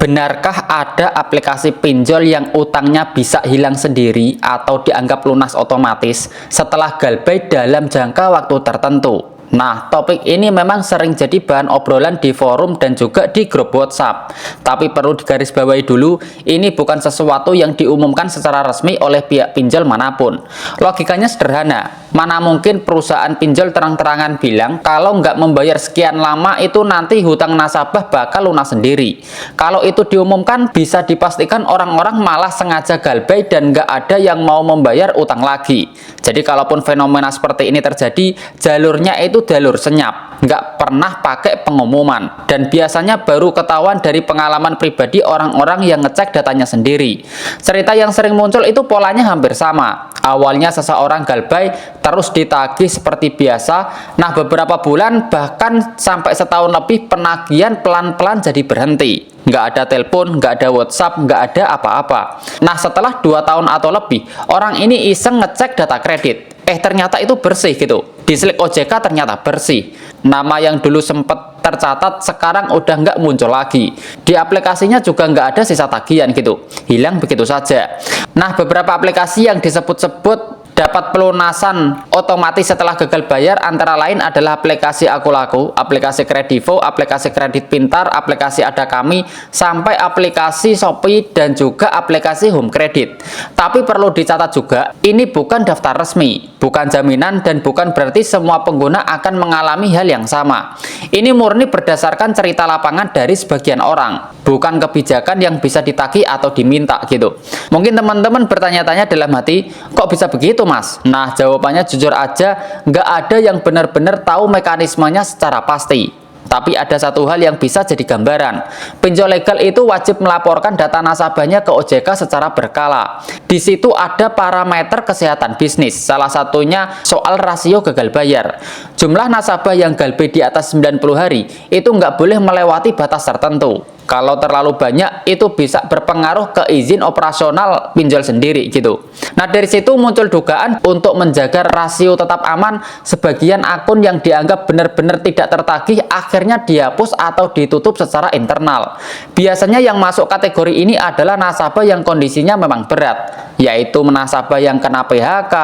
Benarkah ada aplikasi pinjol yang utangnya bisa hilang sendiri atau dianggap lunas otomatis setelah galbay dalam jangka waktu tertentu? Nah, topik ini memang sering jadi bahan obrolan di forum dan juga di grup WhatsApp. Tapi perlu digarisbawahi dulu, ini bukan sesuatu yang diumumkan secara resmi oleh pihak pinjol manapun. Logikanya sederhana, mana mungkin perusahaan pinjol terang-terangan bilang kalau nggak membayar sekian lama itu nanti hutang nasabah bakal lunas sendiri. Kalau itu diumumkan, bisa dipastikan orang-orang malah sengaja galbay dan nggak ada yang mau membayar utang lagi. Jadi kalaupun fenomena seperti ini terjadi, jalurnya itu jalur senyap, nggak pernah pakai pengumuman, dan biasanya baru ketahuan dari pengalaman pribadi orang-orang yang ngecek datanya sendiri. Cerita yang sering muncul itu polanya hampir sama. Awalnya seseorang galbay, terus ditagih seperti biasa. Nah, beberapa bulan bahkan sampai setahun lebih penagihan pelan-pelan jadi berhenti. Nggak ada telepon, nggak ada WhatsApp, nggak ada apa-apa. Nah, setelah 2 tahun atau lebih, orang ini iseng ngecek data kredit. Ternyata itu bersih gitu. Di slip OJK ternyata bersih. Nama yang dulu sempat tercatat sekarang udah nggak muncul lagi. Di aplikasinya juga nggak ada sisa tagihan gitu. Hilang begitu saja. Nah, beberapa aplikasi yang disebut-sebut dapat pelunasan otomatis setelah gagal bayar antara lain adalah aplikasi Aku Laku, aplikasi Kredivo, aplikasi Kredit Pintar, aplikasi Ada Kami, sampai aplikasi Shopee dan juga aplikasi Home Credit. Tapi perlu dicatat juga, ini bukan daftar resmi, bukan jaminan, dan bukan berarti semua pengguna akan mengalami hal yang sama. Ini murni berdasarkan cerita lapangan dari sebagian orang, bukan kebijakan yang bisa ditagih atau diminta gitu. Mungkin teman-teman bertanya-tanya dalam hati, kok bisa begitu Mas? Nah, jawabannya jujur aja, nggak ada yang benar-benar tahu mekanismenya secara pasti. Tapi ada satu hal yang bisa jadi gambaran. Pinjol legal itu wajib melaporkan data nasabahnya ke OJK secara berkala. Di situ ada parameter kesehatan bisnis, salah satunya soal rasio gagal bayar. Jumlah nasabah yang galbay di atas 90 hari itu nggak boleh melewati batas tertentu. Kalau terlalu banyak, itu bisa berpengaruh ke izin operasional pinjol sendiri gitu. Nah, dari situ muncul dugaan untuk menjaga rasio tetap aman, sebagian akun yang dianggap benar-benar tidak tertagih akhirnya dihapus atau ditutup secara internal. Biasanya yang masuk kategori ini adalah nasabah yang kondisinya memang berat, yaitu nasabah yang kena PHK,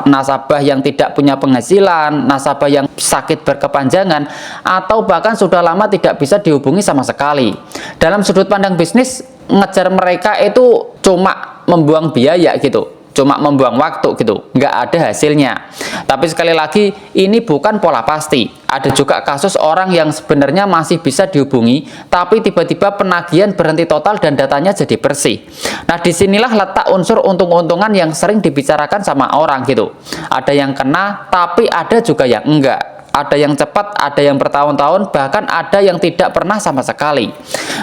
nasabah yang tidak punya penghasilan, nasabah yang sakit berkepanjangan, atau bahkan sudah lama tidak bisa dihubungi sama sekali. Dalam sudut pandang bisnis, ngejar mereka itu cuma membuang biaya gitu, cuma membuang waktu gitu, nggak ada hasilnya. Tapi sekali lagi, ini bukan pola pasti. Ada juga kasus orang yang sebenarnya masih bisa dihubungi, tapi tiba-tiba penagihan berhenti total dan datanya jadi bersih. Nah, disinilah letak unsur untung-untungan yang sering dibicarakan sama orang gitu. Ada yang kena, tapi ada juga yang enggak. Ada yang cepat, ada yang bertahun-tahun, bahkan ada yang tidak pernah sama sekali.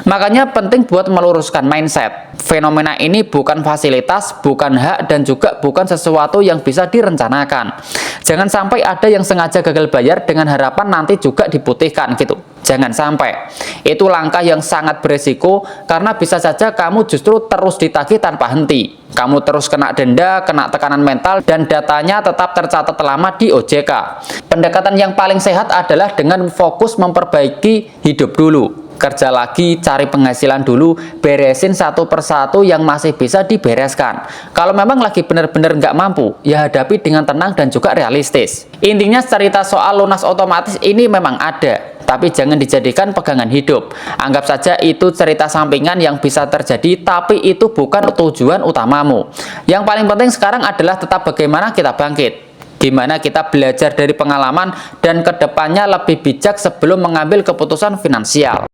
Makanya penting buat meluruskan mindset. Fenomena ini bukan fasilitas, bukan hak, dan juga bukan sesuatu yang bisa direncanakan. Jangan sampai ada yang sengaja gagal bayar dengan harapan nanti juga diputihkan gitu. Jangan sampai. Itu langkah yang sangat beresiko karena bisa saja kamu justru terus ditagih tanpa henti. Kamu terus kena denda, kena tekanan mental, dan datanya tetap tercatat lama di OJK. Pendekatan yang paling sehat adalah dengan fokus memperbaiki hidup dulu. Kerja lagi, cari penghasilan dulu, beresin satu persatu yang masih bisa dibereskan. Kalau memang lagi benar-benar nggak mampu, ya hadapi dengan tenang dan juga realistis. Intinya cerita soal lunas otomatis ini memang ada, tapi jangan dijadikan pegangan hidup. Anggap saja itu cerita sampingan yang bisa terjadi, tapi itu bukan tujuan utamamu. Yang paling penting sekarang adalah tetap bagaimana kita bangkit. Gimana kita belajar dari pengalaman dan kedepannya lebih bijak sebelum mengambil keputusan finansial.